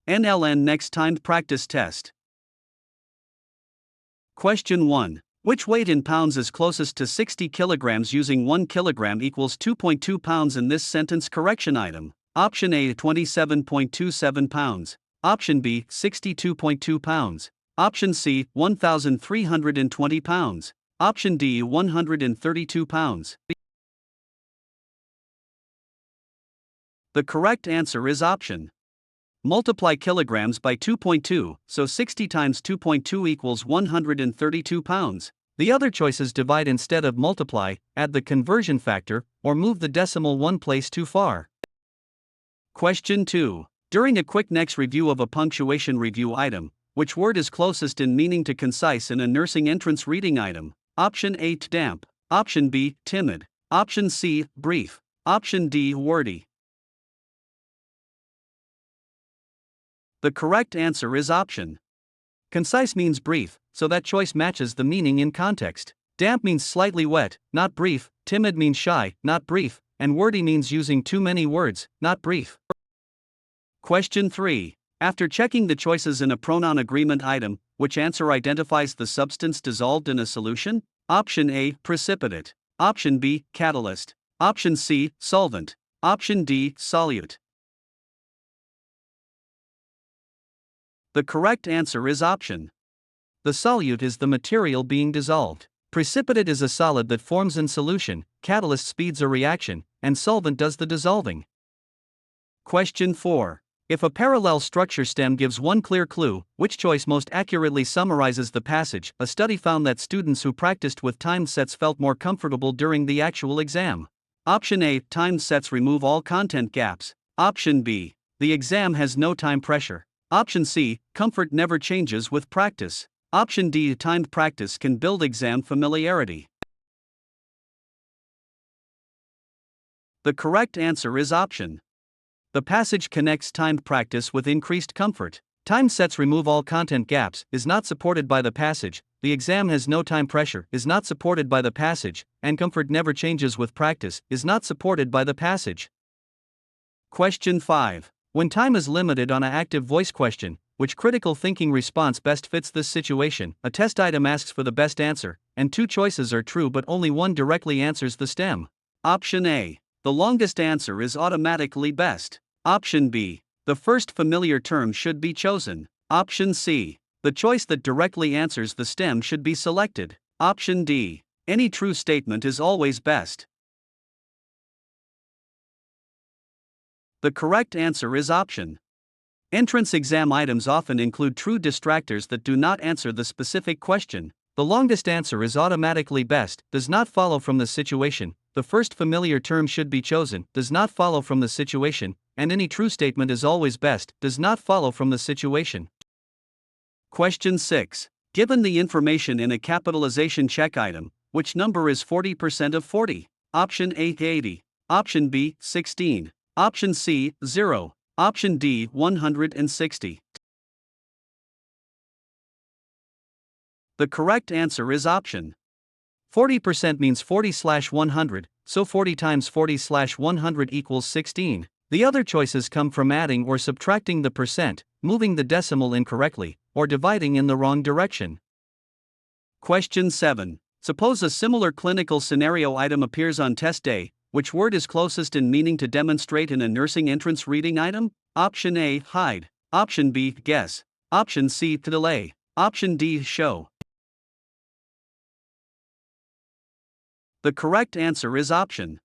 NLN Next Timed Practice Test. Question 1. Which weight in pounds is closest to 60 kilograms using 1 kilogram equals 2.2 pounds in this sentence correction item? Option A 27.27 pounds. Option B 62.2 pounds. Option C 1,320 pounds. Option D 132 pounds. The correct answer is option. Multiply kilograms by 2.2, so 60 times 2.2 equals 132 pounds. The other choices divide instead of multiply, add the conversion factor, or move the decimal one place too far. Question 2. During a quick next review of a punctuation review item, which word is closest in meaning to concise in a nursing entrance reading item? Option A damp. Option B timid. Option C brief. Option D wordy. The correct answer is option. Concise means brief, so that choice matches the meaning in context. Damp means slightly wet, not brief. Timid means shy, not brief. And wordy means using too many words, not brief. Question 3. After checking the choices in a pronoun agreement item, which answer identifies the substance dissolved in a solution? Option A precipitate. Option B catalyst. Option C solvent. Option D solute. The correct answer is option. The solute is the material being dissolved. Precipitate is a solid that forms in solution, catalyst speeds a reaction, and solvent does the dissolving. Question 4. If a parallel structure stem gives one clear clue, which choice most accurately summarizes the passage? A study found that students who practiced with timed sets felt more comfortable during the actual exam. Option A, timed sets remove all content gaps. Option B, the exam has no time pressure. Option C, comfort never changes with practice. Option D, timed practice can build exam familiarity. The correct answer is option. The passage connects timed practice with increased comfort. Timed sets remove all content gaps is not supported by the passage. The exam has no time pressure is not supported by the passage, and comfort never changes with practice is not supported by the passage. Question 5. When time is limited on an active voice question, which critical thinking response best fits this situation? A test item asks for the best answer, and two choices are true but only one directly answers the stem. Option A. The longest answer is automatically best. Option B. The first familiar term should be chosen. Option C. The choice that directly answers the stem should be selected. Option D. Any true statement is always best. The correct answer is option. Entrance exam items often include true distractors that do not answer the specific question. The longest answer is automatically best, does not follow from the situation. The first familiar term should be chosen, does not follow from the situation, and any true statement is always best, does not follow from the situation. Question 6. Given the information in a capitalization check item, which number is 40% of 40? Option A 80. Option B 16. Option C 0. Option D 160. The correct answer is option. 40% means 40/100, so 40 times 40/100 equals 16. The other choices come from adding or subtracting the percent, moving the decimal incorrectly, or dividing in the wrong direction. Question 7. Suppose a similar clinical scenario item appears on test day. Which word is closest in meaning to demonstrate in a nursing entrance reading item? Option A hide. Option B guess. Option C delay. Option D show. The correct answer is option.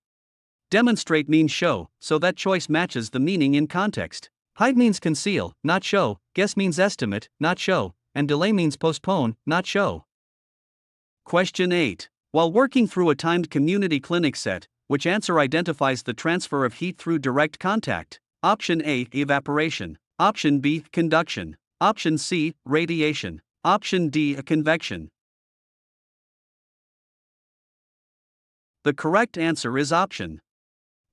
Demonstrate means show, so that choice matches the meaning in context. Hide means conceal, not show. Guess means estimate, not show. And delay means postpone, not show. Question 8. While working through a timed community clinic set, which answer identifies the transfer of heat through direct contact? Option A evaporation. Option B conduction. Option C radiation. Option D convection. The correct answer is option.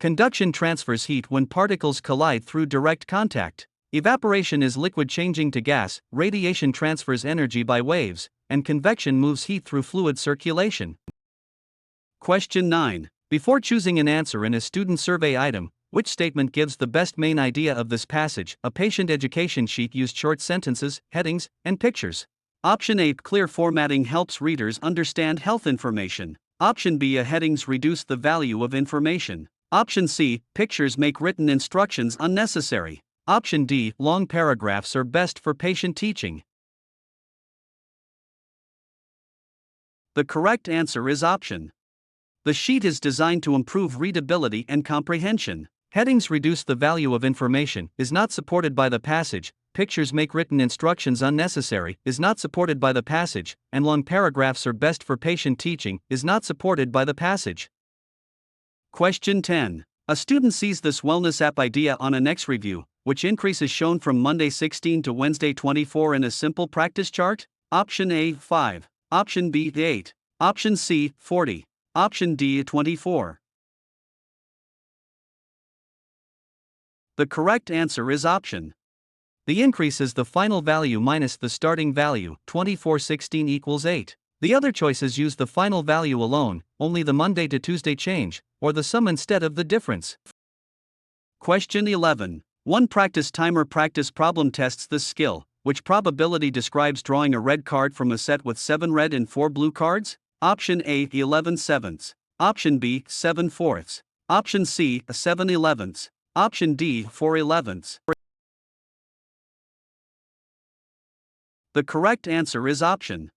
Conduction transfers heat when particles collide through direct contact. Evaporation is liquid changing to gas, radiation transfers energy by waves, and convection moves heat through fluid circulation. Question 9. Before choosing an answer in a student survey item, Which statement gives the best main idea of this passage? A patient education sheet used short sentences, headings, and pictures. Option A. Clear formatting helps readers understand health information. Option B. Headings reduce the value of information. Option C. Pictures make written instructions unnecessary. Option D. Long paragraphs are best for patient teaching. The correct answer is option. The sheet is designed to improve readability and comprehension. Headings reduce the value of information, is not supported by the passage. Pictures make written instructions unnecessary, is not supported by the passage, and long paragraphs are best for patient teaching, is not supported by the passage. Question 10. A student sees this wellness app idea on a NEX review, which increase is shown from Monday 16 to Wednesday 24 in a simple practice chart? Option A, 5. Option B, 8. Option C, 40. Option D, 24. The correct answer is option. The increase is the final value minus the starting value, 24/16 equals 8. The other choices use the final value alone, only the Monday to Tuesday change, or the sum instead of the difference. Question 11. One practice timer practice problem tests this skill. Which probability describes drawing a red card from a set with 7 red and 4 blue cards? Option A, 11/7. Option B, 7/4. Option C, 7/11. Option D, 4/11. The correct answer is option.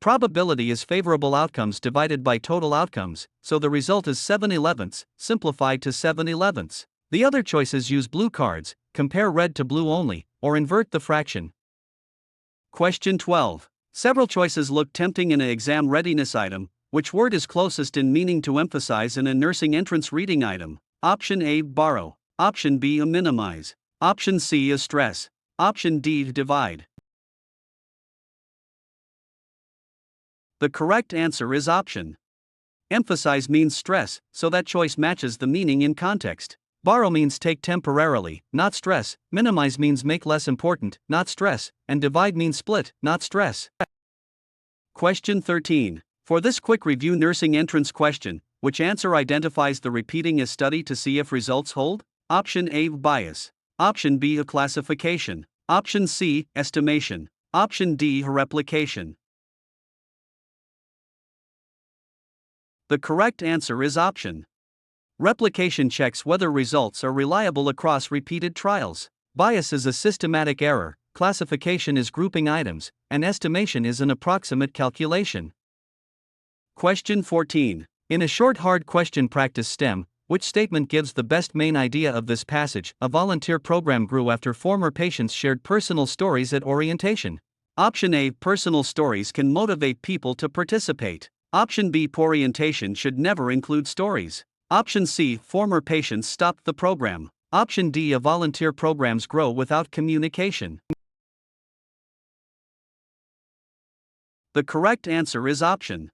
Probability is favorable outcomes divided by total outcomes, so the result is 7/11, simplified to 7/11. The other choices use blue cards, compare red to blue only, or invert the fraction. Question 12. Several choices look tempting in an exam readiness item. Which word is closest in meaning to emphasize in a nursing entrance reading item? Option A, borrow. Option B, minimize. Option C, stress. Option D, divide. The correct answer is option. Emphasize means stress, so that choice matches the meaning in context. Borrow means take temporarily, not stress. Minimize means make less important, not stress. And divide means split, not stress. Question 13. For this quick review nursing entrance question, which answer identifies the repeating a study to see if results hold? Option A, bias. Option B, classification. Option C, estimation. Option D, replication. The correct answer is option. Replication checks whether results are reliable across repeated trials. Bias is a systematic error, classification is grouping items, and estimation is an approximate calculation. Question 14. In a short hard question practice STEM, which statement gives the best main idea of this passage? A volunteer program grew after former patients shared personal stories at orientation. Option A, personal stories can motivate people to participate. Option B, orientation should never include stories. Option C, former patients stopped the program. Option D, volunteer programs grow without communication. The correct answer is option.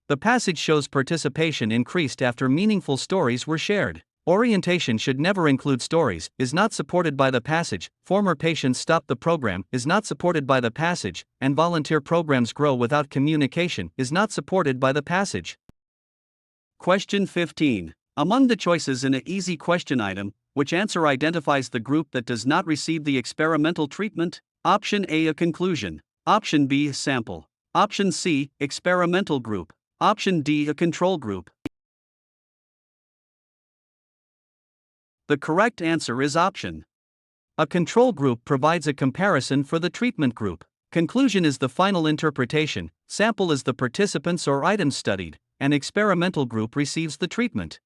The passage shows participation increased after meaningful stories were shared. Orientation should never include stories, is not supported by the passage. Former patients stopped the program, is not supported by the passage. And volunteer programs grow without communication, is not supported by the passage. Question 15. Among the choices in an easy question item, which answer identifies the group that does not receive the experimental treatment? Option A, a conclusion. Option B, a sample. Option C, experimental group. Option D, a control group. The correct answer is option. A control group provides a comparison for the treatment group. Conclusion is the final interpretation, sample is the participants or items studied, and experimental group receives the treatment.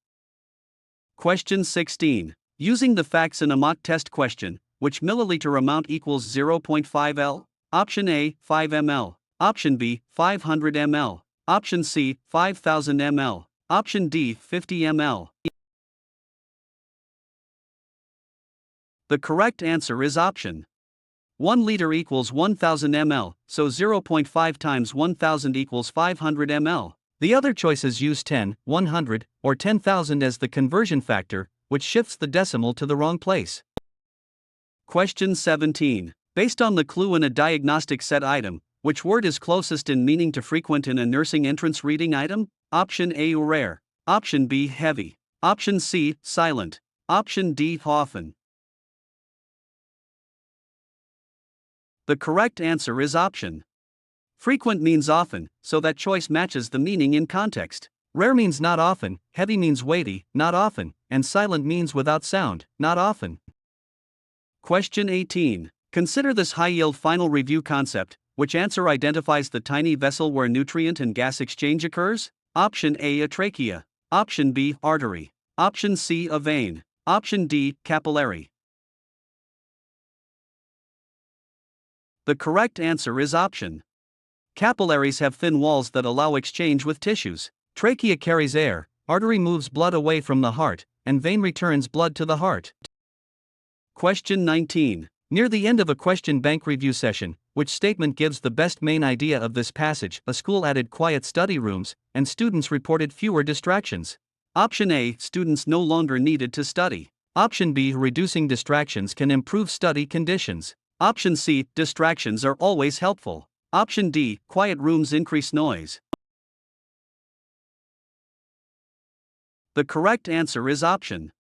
Question 16. Using the facts in a mock test question, which milliliter amount equals 0.5 L? Option A, 5 ml. Option B, 500 ml. Option C, 5000 ml. Option D, 50 ml. The correct answer is option. 1 liter equals 1000 ml, so 0.5 times 1000 equals 500 ml. The other choices use 10, 100, or 10,000 as the conversion factor, which shifts the decimal to the wrong place. Question 17. Based on the clue in a diagnostic set item, which word is closest in meaning to frequent in a nursing entrance reading item? Option A, rare. Option B, heavy. Option C, silent. Option D, often. The correct answer is option. Frequent means often, so that choice matches the meaning in context. Rare means not often, heavy means weighty, not often, and silent means without sound, not often. Question 18. Consider this high-yield final review concept. Which answer identifies the tiny vessel where nutrient and gas exchange occurs? Option A, a trachea. Option B, artery. Option C, a vein. Option D, capillary. The correct answer is option. Capillaries have thin walls that allow exchange with tissues. Trachea carries air, artery moves blood away from the heart, and vein returns blood to the heart. Question 19. Near the end of a question bank review session, which statement gives the best main idea of this passage? A school added quiet study rooms, and students reported fewer distractions. Option A, students no longer needed to study. Option B, reducing distractions can improve study conditions. Option C, distractions are always helpful. Option D, quiet rooms increase noise. The correct answer is option.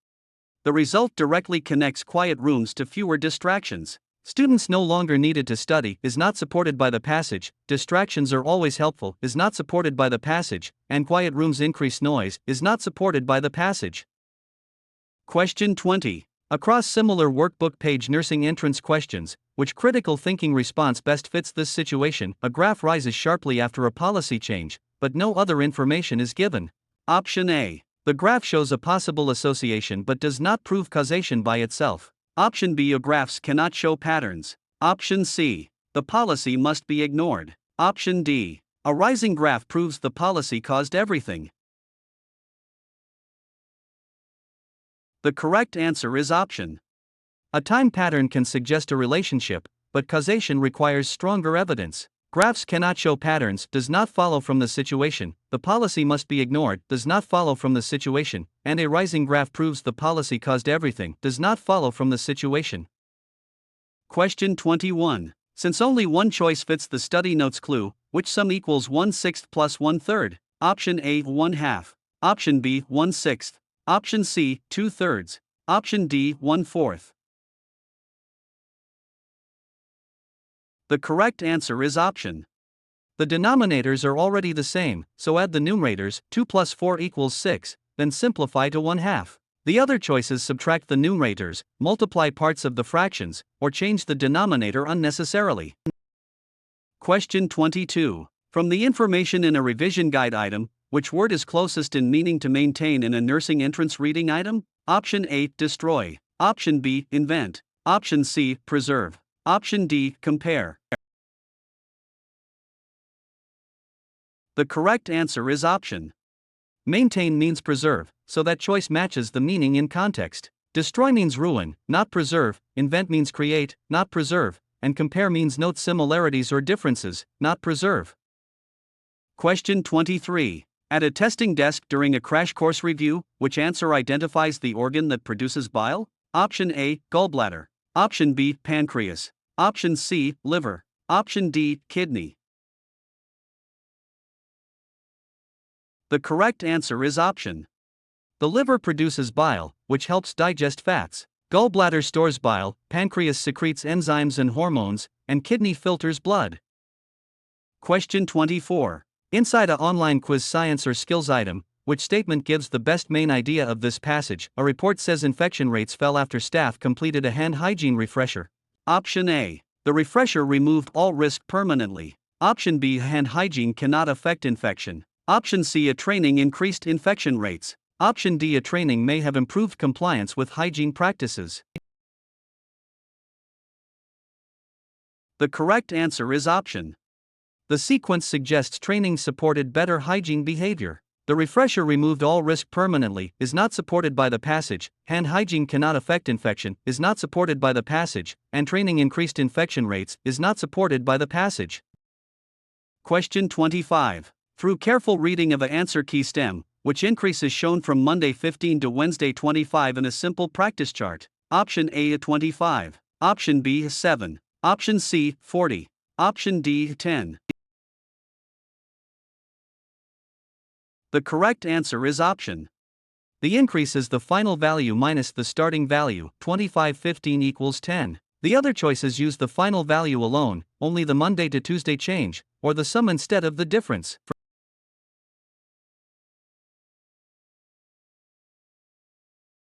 The result directly connects quiet rooms to fewer distractions. Students no longer needed to study is not supported by the passage, distractions are always helpful is not supported by the passage, and quiet rooms increase noise is not supported by the passage. Question 20. Across similar workbook page nursing entrance questions, which critical thinking response best fits this situation? A graph rises sharply after a policy change, but no other information is given. Option A. The graph shows a possible association but does not prove causation by itself. Option B. Graphs cannot show patterns. Option C. The policy must be ignored. Option D. A rising graph proves the policy caused everything. The correct answer is option. A time pattern can suggest a relationship, but causation requires stronger evidence. Graphs cannot show patterns does not follow from the situation, the policy must be ignored does not follow from the situation, and a rising graph proves the policy caused everything does not follow from the situation. Question 21. Since only one choice fits the study notes clue, which sum equals 1/6 plus 1/3? Option A, 1/2. Option B, 1/6. Option C, 2/3. Option D, 1/4. The correct answer is option. The denominators are already the same, so add the numerators, 2 plus 4 equals 6, then simplify to 1/2. The other choices subtract the numerators, multiply parts of the fractions, or change the denominator unnecessarily. Question 22. From the information in a revision guide item, which word is closest in meaning to maintain in a nursing entrance reading item? Option A, destroy. Option B, invent. Option C, preserve. Option D, compare. The correct answer is option. Maintain means preserve, so that choice matches the meaning in context. Destroy means ruin, not preserve. Invent means create, not preserve. And compare means note similarities or differences, not preserve. Question 23. At a testing desk during a crash course review, which answer identifies the organ that produces bile? Option A, gallbladder. Option B, pancreas. Option C, liver. Option D, kidney. The correct answer is option. The liver produces bile, which helps digest fats. Gallbladder stores bile, pancreas secretes enzymes and hormones, and kidney filters blood. Question 24. Inside a online quiz science or skills item, which statement gives the best main idea of this passage? A report says infection rates fell after staff completed a hand hygiene refresher. Option A. The refresher removed all risk permanently. Option B. Hand hygiene cannot affect infection. Option C. A training increased infection rates. Option D. A training may have improved compliance with hygiene practices. The correct answer is option. The sequence suggests training supported better hygiene behavior. The refresher removed all risk permanently is not supported by the passage, hand hygiene cannot affect infection is not supported by the passage, and training increased infection rates is not supported by the passage. Question 25. Through careful reading of an answer key stem, which increase is shown from Monday 15 to Wednesday 25 in a simple practice chart? Option A, 25. Option B, 7. Option C, 40. Option D, 10. The correct answer is option. The increase is the final value minus the starting value, 2515 equals 10. The other choices use the final value alone, only the Monday to Tuesday change, or the sum instead of the difference.